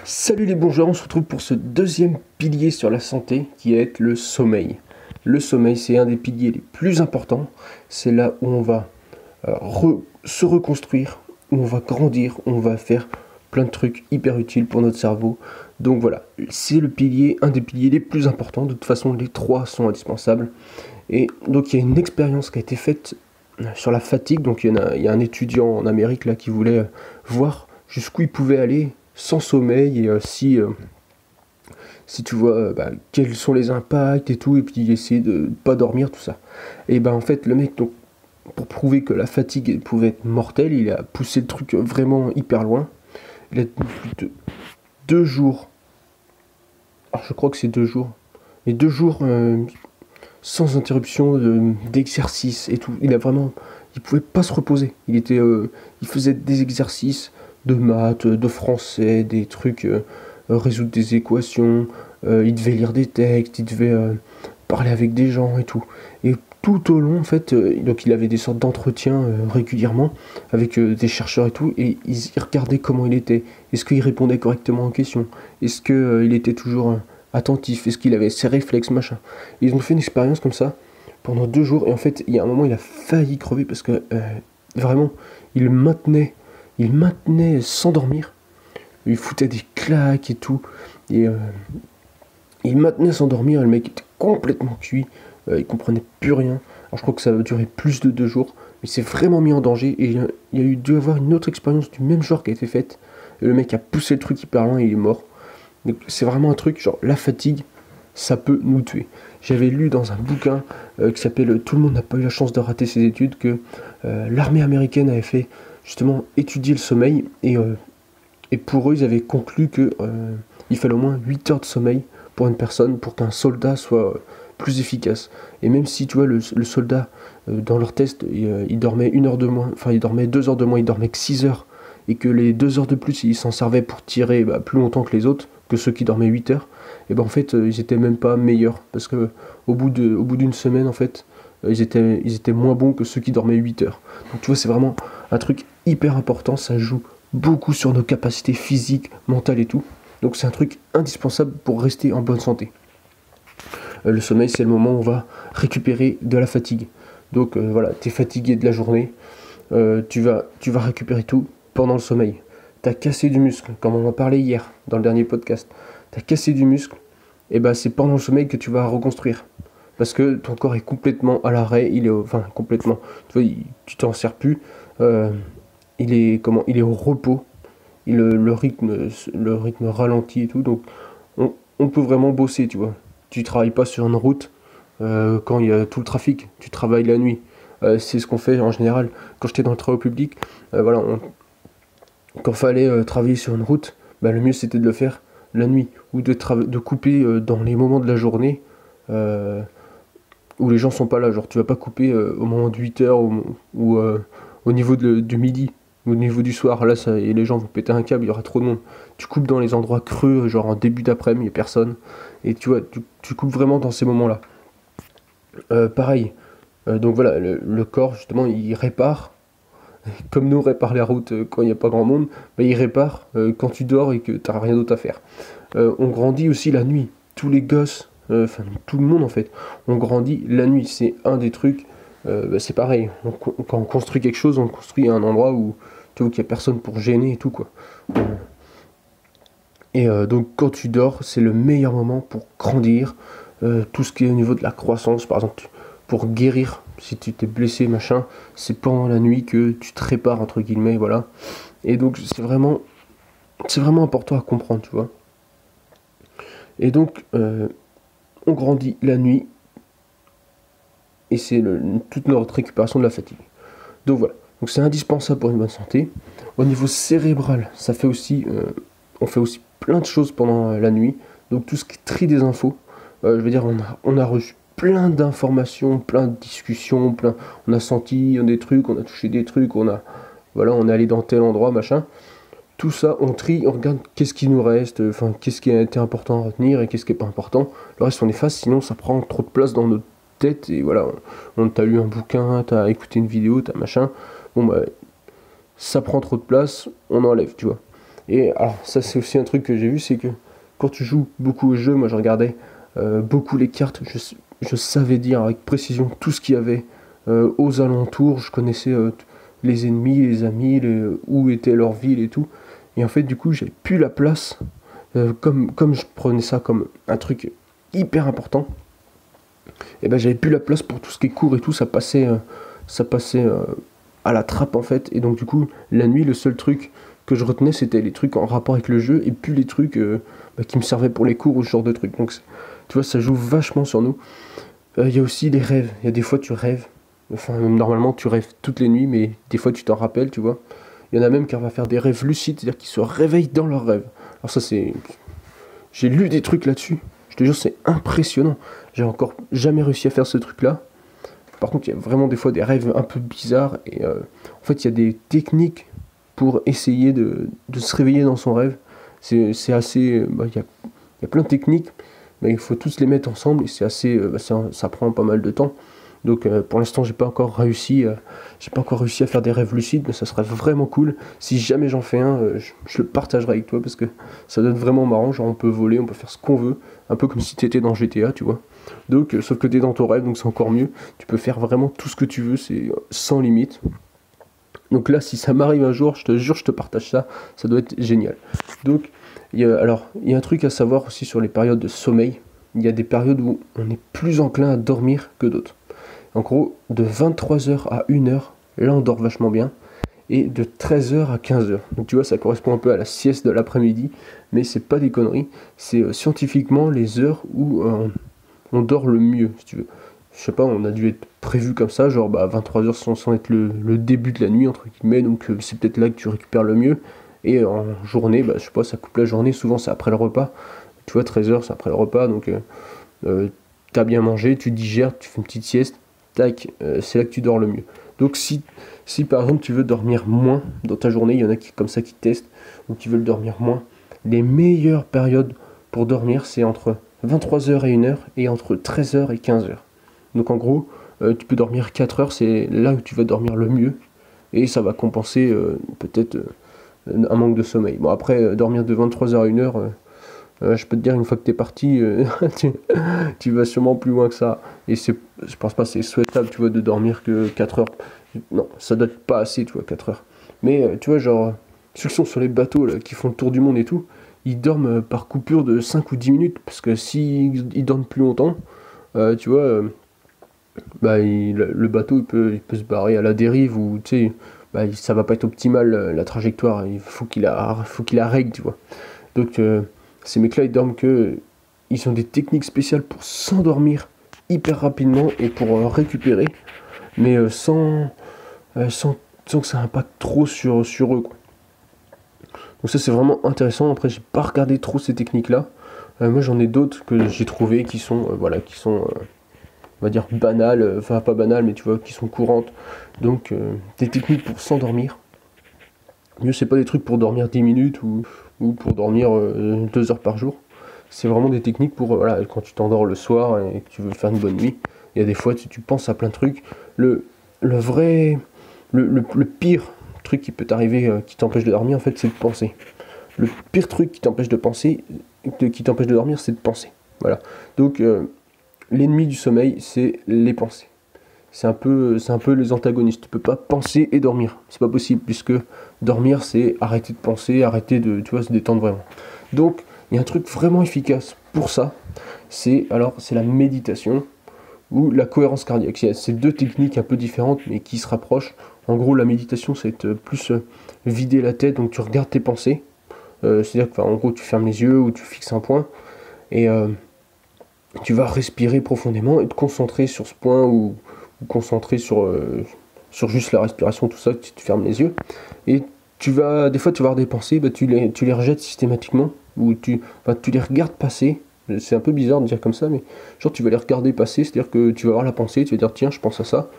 Salut les bons joueurs, on se retrouve pour ce deuxième pilier sur la santé qui est le sommeil. Le sommeil, c'est un des piliers les plus importants. C'est là où on va se reconstruire, où on va grandir, où on va faire plein de trucs hyper utiles pour notre cerveau. Donc voilà, c'est le pilier, un des piliers les plus importants. De toute façon, les trois sont indispensables. Et donc il y a une expérience qui a été faite sur la fatigue. Donc il y a un étudiant en Amérique là qui voulait voir jusqu'où il pouvait aller sans sommeil et si tu vois quels sont les impacts et tout, et puis essayer de pas dormir, tout ça. Et ben en fait le mec, donc, pour prouver que la fatigue pouvait être mortelle, il a poussé le truc vraiment hyper loin. Il a tenu plus de 2 jours, alors je crois que c'est 2 jours, mais 2 jours sans interruption d'exercice et tout. Il pouvait pas se reposer. Il faisait des exercices de maths, de français, des trucs, résoudre des équations. Il devait lire des textes, il devait parler avec des gens et tout. Et tout au long, en fait, donc il avait des sortes d'entretiens régulièrement avec des chercheurs et tout, et ils regardaient comment il était. Est-ce qu'il répondait correctement aux questions? Est-ce qu'il était toujours attentif? Est-ce qu'il avait ses réflexes, machin? Et ils ont fait une expérience comme ça pendant 2 jours, et en fait, il y a un moment, il a failli crever parce que vraiment, il maintenait sans dormir. Il foutait des claques et tout, et il maintenait sans dormir, et le mec était complètement cuit. Il comprenait plus rien. Alors je crois que ça va durer plus de 2 jours, mais il s'est vraiment mis en danger, et il y a dû avoir une autre expérience du même genre qui a été faite, et le mec a poussé le truc hyper loin et il est mort. Donc c'est vraiment un truc, genre la fatigue, ça peut nous tuer. J'avais lu dans un bouquin qui s'appelle « Tout le monde n'a pas eu la chance de rater ses études » que l'armée américaine avait fait justement étudier le sommeil, et pour eux ils avaient conclu que il fallait au moins 8 heures de sommeil pour une personne pour qu'un soldat soit plus efficace. Et même si tu vois le soldat dans leur test il dormait 1 heure de moins, enfin il dormait 2 heures de moins, il dormait que 6 heures, et que les 2 heures de plus il s'en servait pour tirer plus longtemps que les autres, que ceux qui dormaient 8 heures, et ben en fait ils étaient même pas meilleurs, parce que au bout d'une semaine en fait ils étaient moins bons que ceux qui dormaient 8 heures. Donc tu vois, c'est vraiment un truc hyper important, ça joue beaucoup sur nos capacités physiques, mentales et tout. Donc c'est un truc indispensable pour rester en bonne santé. Le sommeil, c'est le moment où on va récupérer de la fatigue. Donc voilà, tu es fatigué de la journée, tu vas récupérer tout pendant le sommeil. Tu as cassé du muscle, comme on en parlait hier dans le dernier podcast. Tu as cassé du muscle, et ben c'est pendant le sommeil que tu vas reconstruire. Parce que ton corps est complètement à l'arrêt, enfin complètement, tu vois, tu t'en sers plus, il est au repos, le rythme ralentit et tout, donc on peut vraiment bosser, tu vois. Tu travailles pas sur une route quand il y a tout le trafic, tu travailles la nuit. C'est ce qu'on fait en général. Quand j'étais dans le travail public, voilà, quand fallait travailler sur une route, le mieux c'était de le faire la nuit, ou de couper dans les moments de la journée où les gens sont pas là. Genre tu vas pas couper au moment de 8 heures ou au niveau du midi, au niveau du soir. Là et les gens vont péter un câble, il y aura trop de monde. Tu coupes dans les endroits creux, genre en début d'après-midi, il n'y a personne. Et tu vois, tu coupes vraiment dans ces moments-là. Pareil, donc voilà, le corps justement il répare, comme nous on répare la route quand il n'y a pas grand monde, il répare quand tu dors et que tu n'as rien d'autre à faire. On grandit aussi la nuit, tous les gosses, enfin tout le monde en fait, on grandit la nuit, c'est un des trucs, c'est pareil, quand on construit quelque chose, on le construit à un endroit où tu vois qu'il n'y a personne pour gêner et tout quoi. Et donc quand tu dors, c'est le meilleur moment pour grandir, tout ce qui est au niveau de la croissance, par exemple, pour guérir, si tu t'es blessé, machin, c'est pendant la nuit que tu te répares, entre guillemets, voilà. Et donc c'est vraiment important à comprendre, tu vois. Et donc, on grandit la nuit, et c'est toute notre récupération de la fatigue. Donc voilà, donc c'est indispensable pour une bonne santé. Au niveau cérébral, on fait aussi plein de choses pendant la nuit. Donc tout ce qui trie des infos, je veux dire, on a reçu plein d'informations, plein de discussions, on a senti des trucs, on a touché des trucs, on est allé dans tel endroit, machin. Tout ça, on trie, on regarde qu'est-ce qui nous reste, enfin qu'est-ce qui a été important à retenir et qu'est-ce qui n'est pas important. Le reste on efface, sinon ça prend trop de place dans notre tête, et voilà, on t'a lu un bouquin, t'as écouté une vidéo, t'as machin, ça prend trop de place, on enlève, tu vois. Et alors ça c'est aussi un truc que j'ai vu, c'est que quand tu joues beaucoup au jeu, moi je regardais beaucoup les cartes, je savais dire avec précision tout ce qu'il y avait aux alentours, je connaissais les ennemis, les amis, où était leur ville et tout. Et en fait du coup j'avais plus la place, comme je prenais ça comme un truc hyper important, et ben j'avais plus la place pour tout ce qui est cours et tout, ça passait à la trappe en fait. Et donc du coup la nuit le seul truc que je retenais c'était les trucs en rapport avec le jeu et plus les trucs qui me servaient pour les cours ou ce genre de trucs. Donc tu vois, ça joue vachement sur nous. Il y a aussi les rêves, il y a des fois tu rêves, enfin normalement tu rêves toutes les nuits mais des fois tu t'en rappelles, tu vois. Il y en a même qui vont faire des rêves lucides, c'est-à-dire qu'ils se réveillent dans leurs rêves. Alors ça c'est... J'ai lu des trucs là-dessus, je te jure c'est impressionnant. J'ai encore jamais réussi à faire ce truc-là. Par contre, il y a vraiment des fois des rêves un peu bizarres. Et en fait, il y a des techniques pour essayer de se réveiller dans son rêve. C'est assez... il y a plein de techniques, mais il faut tous les mettre ensemble. Et c'est assez... ça prend pas mal de temps. Donc pour l'instant, j'ai pas encore réussi à faire des rêves lucides, mais ça serait vraiment cool. Si jamais j'en fais un, je le partagerai avec toi parce que ça donne vraiment marrant. Genre on peut voler, on peut faire ce qu'on veut, un peu comme si tu étais dans GTA, tu vois. Donc sauf que tu es dans ton rêve, donc c'est encore mieux. Tu peux faire vraiment tout ce que tu veux, c'est sans limite. Donc là, si ça m'arrive un jour, je te jure, je te partage ça. Ça doit être génial. Donc il y a un truc à savoir aussi sur les périodes de sommeil. Il y a des périodes où on est plus enclin à dormir que d'autres. En gros, de 23h à 1h, là on dort vachement bien, et de 13h à 15h. Donc tu vois, ça correspond un peu à la sieste de l'après-midi, mais c'est pas des conneries, c'est scientifiquement les heures où on dort le mieux, si tu veux. Je sais pas, on a dû être prévu comme ça, genre 23h sans être le début de la nuit, entre guillemets, donc c'est peut-être là que tu récupères le mieux, et en journée, je sais pas, ça coupe la journée, souvent c'est après le repas, tu vois, 13h c'est après le repas, donc t'as bien mangé, tu digères, tu fais une petite sieste, tac, c'est là que tu dors le mieux. Donc si par exemple tu veux dormir moins dans ta journée, il y en a qui comme ça qui testent, ou qui veulent dormir moins, les meilleures périodes pour dormir c'est entre 23h et 1h et entre 13h et 15h. Donc en gros, tu peux dormir 4 heures, c'est là où tu vas dormir le mieux, et ça va compenser peut-être un manque de sommeil. Bon après, dormir de 23h à 1h, je peux te dire, une fois que t'es parti, tu vas sûrement plus loin que ça. Et je pense pas que c'est souhaitable, tu vois, de dormir que 4 heures. Non, ça date pas assez, tu vois, 4 heures. Mais tu vois, genre, ceux qui sont sur les bateaux, là, qui font le tour du monde et tout, ils dorment par coupure de 5 ou 10 minutes. Parce que s'ils dorment plus longtemps, tu vois, le bateau, il peut se barrer à la dérive ou, tu sais, ça va pas être optimal, la trajectoire. Il faut qu'il la règle, tu vois. Donc, ces mecs-là, ils dorment ils ont des techniques spéciales pour s'endormir hyper rapidement et pour récupérer, mais sans que ça impacte trop sur eux, quoi. Donc ça, c'est vraiment intéressant. Après, j'ai pas regardé trop ces techniques-là. Moi, j'en ai d'autres que j'ai trouvées qui sont, on va dire, banales. Enfin, pas banales, mais tu vois, qui sont courantes. Donc, des techniques pour s'endormir. Mieux, c'est pas des trucs pour dormir 10 minutes ou pour dormir 2 heures par jour. C'est vraiment des techniques pour, quand tu t'endors le soir et que tu veux faire une bonne nuit. Il y a des fois, tu penses à plein de trucs. Le pire truc qui peut t'arriver, qui t'empêche de dormir, en fait, c'est de penser. Le pire truc qui t'empêche de dormir, c'est de penser. Voilà. Donc, l'ennemi du sommeil, c'est les pensées. C'est un peu les antagonistes. Tu peux pas penser et dormir. C'est pas possible, puisque dormir, c'est arrêter de penser, arrêter de, tu vois, se détendre vraiment. Donc, il y a un truc vraiment efficace pour ça. C'est la méditation ou la cohérence cardiaque. C'est deux techniques un peu différentes, mais qui se rapprochent. En gros, la méditation, c'est plus vider la tête. Donc, tu regardes tes pensées. C'est-à-dire que, en gros, tu fermes les yeux ou tu fixes un point. Et tu vas respirer profondément et te concentrer sur ce point ou concentrer sur juste la respiration, tout ça, tu fermes les yeux. Et des fois, tu vas avoir des pensées, tu les rejettes systématiquement, ou tu les regardes passer. C'est un peu bizarre de dire comme ça, mais genre tu vas les regarder passer, c'est-à-dire que tu vas avoir la pensée, tu vas dire tiens, je pense à ça,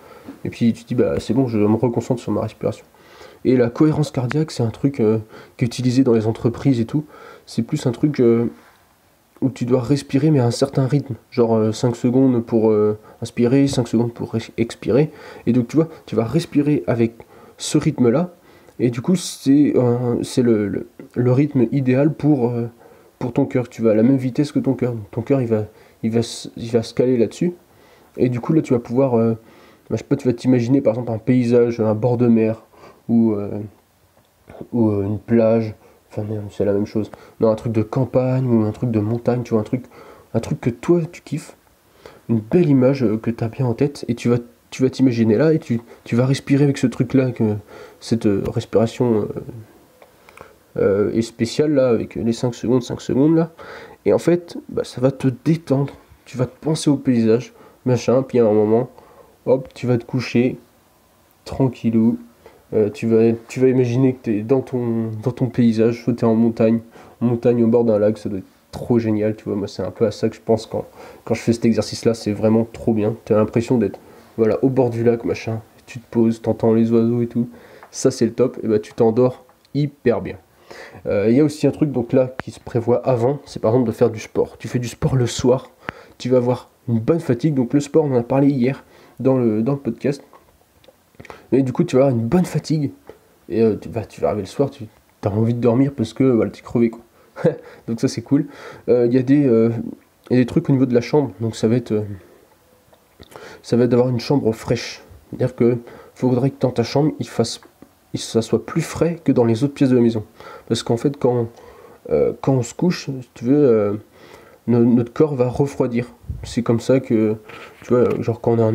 et puis tu te dis c'est bon, je me reconcentre sur ma respiration. Et la cohérence cardiaque, c'est un truc qui est utilisé dans les entreprises et tout. C'est plus un truc où tu dois respirer mais à un certain rythme, genre 5 secondes pour inspirer, 5 secondes pour expirer, et donc tu vois, tu vas respirer avec ce rythme-là, Et du coup, c'est le rythme idéal pour ton cœur. Tu vas à la même vitesse que ton cœur. Ton cœur, il va se caler là-dessus. Et du coup, là, tu vas pouvoir, je sais pas, tu vas t'imaginer par exemple un paysage, un bord de mer, ou, une plage. Enfin, non, c'est la même chose. Non, un truc de campagne, ou un truc de montagne, tu vois, un truc que toi, tu kiffes. Une belle image que tu as bien en tête, et tu vas t'imaginer là, et tu vas respirer avec ce truc-là, cette respiration est spéciale, là, avec les 5 secondes, là. Et en fait, bah, ça va te détendre. Tu vas te penser au paysage, machin, puis à un moment, hop, tu vas te coucher, tranquillou. Tu vas imaginer que tu es dans ton paysage, soit tu es en montagne au bord d'un lac, ça doit être trop génial, tu vois. Moi, c'est un peu à ça que je pense quand je fais cet exercice-là, c'est vraiment trop bien. Tu as l'impression d'être voilà, au bord du lac, machin. Tu te poses, t'entends les oiseaux et tout. Ça, c'est le top, et bah, tu t'endors hyper bien. Il y a aussi un truc donc là qui se prévoit avant, c'est par exemple de faire du sport. Tu fais du sport le soir, tu vas avoir une bonne fatigue. Donc le sport, on en a parlé hier dans le podcast. Et du coup, tu vas avoir une bonne fatigue. Et tu vas arriver le soir, tu as envie de dormir parce que voilà, tu es crevé, quoi. Donc ça, c'est cool. Il y a des trucs au niveau de la chambre. Donc ça va être d'avoir une chambre fraîche. C'est-à-dire que faudrait que dans ta chambre, ça soit plus frais que dans les autres pièces de la maison. Parce qu'en fait, quand on se couche, si tu veux, notre corps va refroidir. C'est comme ça que, tu vois, genre quand on est en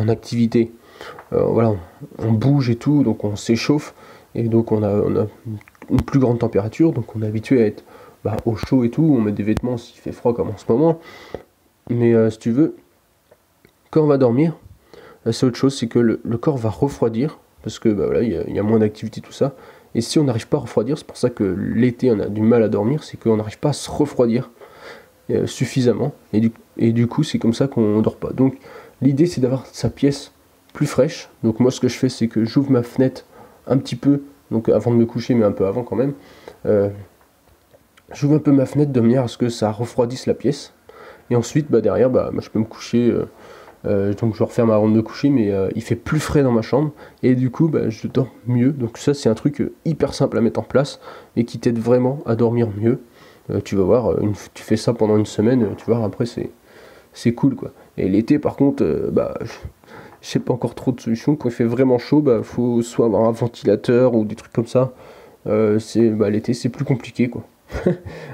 activité, voilà, on bouge et tout, donc on s'échauffe, et donc on a une plus grande température, donc on est habitué à être au chaud et tout, on met des vêtements s'il fait froid comme en ce moment. Mais si tu veux, quand on va dormir, c'est autre chose, c'est que le corps va refroidir, parce que voilà, il y a moins d'activité, tout ça. Et si on n'arrive pas à refroidir, c'est pour ça que l'été on a du mal à dormir, c'est qu'on n'arrive pas à se refroidir suffisamment. Et du coup, c'est comme ça qu'on ne dort pas. Donc l'idée, c'est d'avoir sa pièce plus fraîche. Donc moi, ce que je fais, c'est que j'ouvre ma fenêtre un petit peu, donc avant de me coucher, mais un peu avant quand même. J'ouvre un peu ma fenêtre de manière à ce que ça refroidisse la pièce. Et ensuite, derrière, moi, je peux me coucher. Donc je referme avant de me coucher, mais il fait plus frais dans ma chambre. Et du coup, je dors mieux. Donc ça, c'est un truc hyper simple à mettre en place et qui t'aide vraiment à dormir mieux. Tu vas voir, tu fais ça pendant une semaine, tu vois, après c'est cool, quoi. Et l'été, par contre, je sais pas encore trop de solutions. Quand il fait vraiment chaud, faut soit avoir un ventilateur ou des trucs comme ça. L'été, c'est plus compliqué, quoi.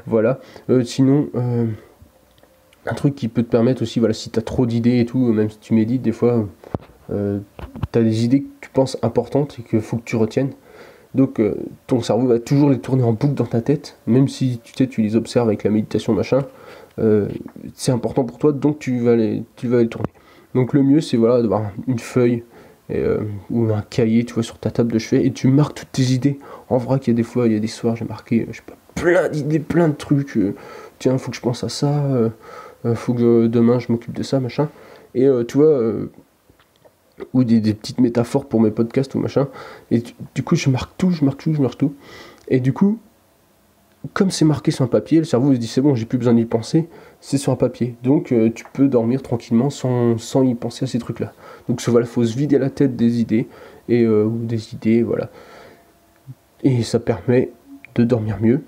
Voilà. Sinon, un truc qui peut te permettre aussi, voilà, si tu as trop d'idées et tout, même si tu médites, des fois, tu as des idées que tu penses importantes et qu'il faut que tu retiennes. Donc ton cerveau va toujours les tourner en boucle dans ta tête, même si tu les observes avec la méditation, machin. C'est important pour toi, donc tu vas les tourner. Donc le mieux, c'est voilà, d'avoir une feuille ou un cahier, tu vois, sur ta table de chevet, et tu marques toutes tes idées. En vrai, qu'il y a des fois, il y a des soirs, j'ai marqué, je sais pas, plein d'idées, plein de trucs. Tiens, faut que je pense à ça, faut que demain je m'occupe de ça, machin. Et tu vois, ou des petites métaphores pour mes podcasts ou machin. Et du coup, je marque tout. Et du coup, comme c'est marqué sur un papier, le cerveau se dit c'est bon, j'ai plus besoin d'y penser, c'est sur un papier. Donc tu peux dormir tranquillement sans y penser à ces trucs-là. Donc voilà, faut se vider la tête des idées, ou des idées, voilà. Et ça permet de dormir mieux.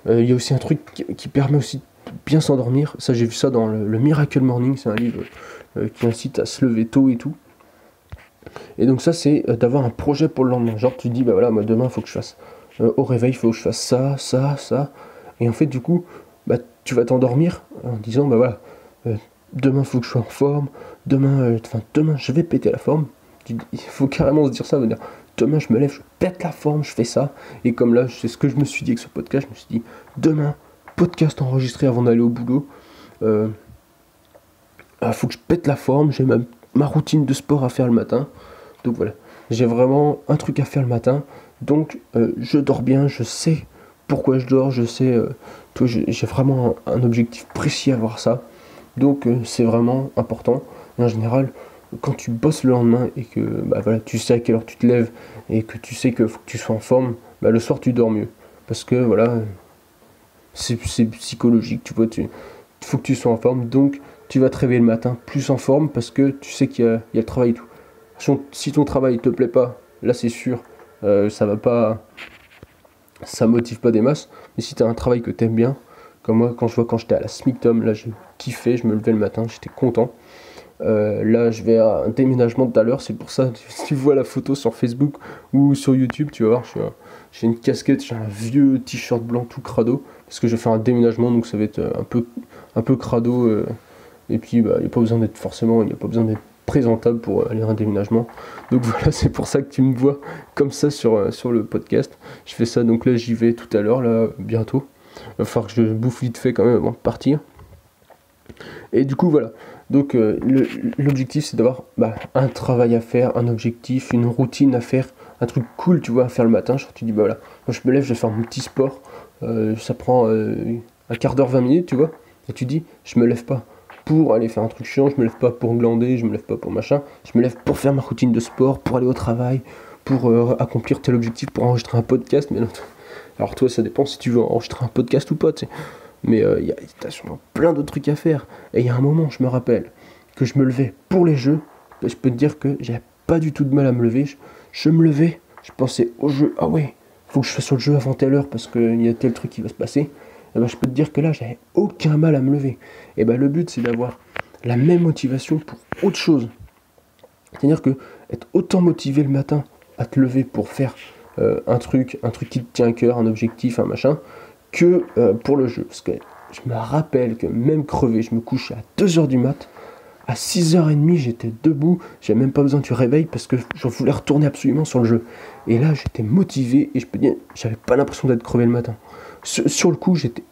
Il y a aussi un truc qui permet aussi de bien s'endormir. Ça, j'ai vu ça dans le Miracle Morning, c'est un livre qui incite à se lever tôt et tout. Et donc ça, c'est d'avoir un projet pour le lendemain. Genre tu te dis, voilà, moi demain, il faut que je fasse, au réveil, il faut que je fasse ça. Et en fait, du coup, tu vas t'endormir en disant, voilà, demain, il faut que je sois en forme. Demain, je vais péter la forme. Il faut carrément se dire ça, dire, demain, je me lève, je pète la forme, je fais ça. Et comme là, c'est ce que je me suis dit avec ce podcast, je me suis dit, demain, podcast enregistré avant d'aller au boulot. Faut que je pète la forme, j'ai ma routine de sport à faire le matin. Donc voilà, j'ai vraiment un truc à faire le matin. Donc je dors bien, je sais pourquoi je dors, je sais, j'ai vraiment un objectif précis à avoir ça. Donc c'est vraiment important. Et en général, quand tu bosses le lendemain et que voilà, tu sais à quelle heure tu te lèves et que tu sais qu'il faut que tu sois en forme, le soir tu dors mieux. Parce que voilà, c'est psychologique, tu vois, faut que tu sois en forme. Donc tu vas te réveiller le matin plus en forme parce que tu sais qu'il y a le travail et tout. Si ton travail te plaît pas, là c'est sûr, ça va pas, ça motive pas des masses. Mais si tu as un travail que tu aimes bien, comme moi quand j'étais à la SMICTOM, là je kiffais, je me levais le matin, j'étais content. Là je vais à un déménagement tout à l'heure, c'est pour ça, si tu vois la photo sur Facebook ou sur YouTube, tu vas voir, j'ai une casquette, j'ai un vieux t-shirt blanc tout crado, parce que je vais faire un déménagement, donc ça va être un peu crado, et puis il n'y a pas besoin d'être présentable pour aller à un déménagement. Donc voilà, c'est pour ça que tu me vois comme ça sur le podcast. Je fais ça, donc là j'y vais tout à l'heure, là bientôt. Il va falloir que je bouffe vite fait quand même avant de partir. Et du coup voilà, donc l'objectif c'est d'avoir un travail à faire, un objectif, une routine à faire, un truc cool tu vois à faire le matin. Genre tu dis voilà, moi je me lève, je vais faire mon petit sport, ça prend un quart d'heure, 20 minutes tu vois. Et tu dis je me lève pas pour aller faire un truc chiant, je me lève pas pour glander, je me lève pas pour machin, je me lève pour faire ma routine de sport, pour aller au travail, pour accomplir tel objectif, pour enregistrer un podcast. Mais non, alors toi ça dépend si tu veux enregistrer un podcast ou pas, tu sais. Mais il y a sûrement plein d'autres trucs à faire. Et il y a un moment, je me rappelle, que je me levais pour les jeux. Et je peux te dire que j'avais pas du tout de mal à me lever. Je me levais, je pensais au jeu. Ah ouais, faut que je fasse sur le jeu avant telle heure parce qu'il y a tel truc qui va se passer. Et ben, je peux te dire que là, j'avais aucun mal à me lever. Et ben, le but, c'est d'avoir la même motivation pour autre chose. C'est-à-dire que être autant motivé le matin à te lever pour faire un truc qui te tient à cœur, un objectif, un machin, que pour le jeu. Parce que je me rappelle que même crevé, je me couchais à 2h du mat, à 6h30 j'étais debout, j'avais même pas besoin du réveil parce que je voulais retourner absolument sur le jeu. Et là j'étais motivé et je peux dire, j'avais pas l'impression d'être crevé le matin. Sur le coup j'étais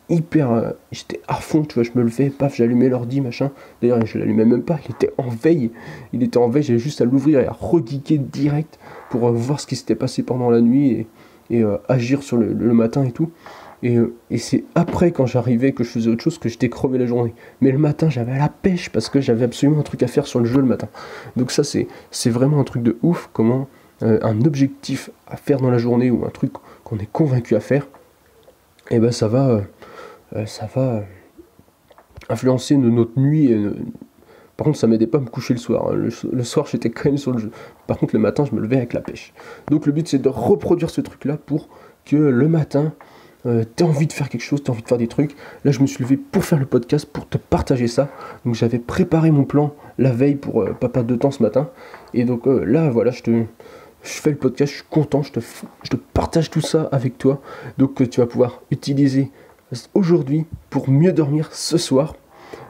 j'étais à fond, tu vois, je me levais, paf, j'allumais l'ordi, machin. D'ailleurs je l'allumais même pas, il était en veille, j'avais juste à l'ouvrir et à regeeker direct pour voir ce qui s'était passé pendant la nuit et agir sur le matin et tout. Et c'est après, quand j'arrivais, que je faisais autre chose, que j'étais crevé la journée. Mais le matin, j'avais la pêche parce que j'avais absolument un truc à faire sur le jeu le matin. Donc ça, c'est vraiment un truc de ouf, comment un objectif à faire dans la journée ou un truc qu'on est convaincu à faire, et ben ça va influencer notre nuit. Par contre, ça m'aidait pas à me coucher le soir. Hein. Le soir, j'étais quand même sur le jeu. Par contre, le matin, je me levais avec la pêche. Donc le but, c'est de reproduire ce truc-là pour que le matin, t'as envie de faire quelque chose, t'as envie de faire des trucs. Là je me suis levé pour faire le podcast, pour te partager ça. Donc j'avais préparé mon plan la veille pour pas perdre de temps ce matin. Et donc là voilà, je fais le podcast, je suis content, je te partage tout ça avec toi. Donc tu vas pouvoir utiliser aujourd'hui pour mieux dormir ce soir.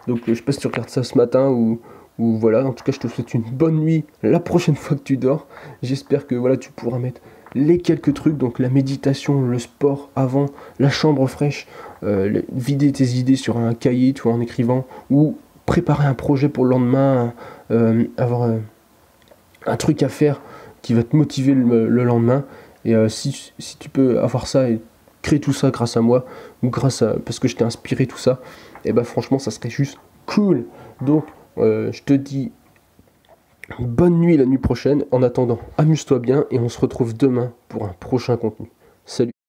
Donc je sais pas si tu regardes ça ce matin ou voilà, en tout cas je te souhaite une bonne nuit la prochaine fois que tu dors. J'espère que voilà, tu pourras mettre les quelques trucs, donc la méditation, le sport avant, la chambre fraîche, vider tes idées sur un cahier, tu vois, en écrivant, ou préparer un projet pour le lendemain, avoir un truc à faire qui va te motiver le lendemain. Et si tu peux avoir ça et créer tout ça grâce à moi, ou parce que je t'ai inspiré tout ça, et ben franchement ça serait juste cool. Donc je te dis bonne nuit la nuit prochaine. En attendant, amuse-toi bien et on se retrouve demain pour un prochain contenu. Salut!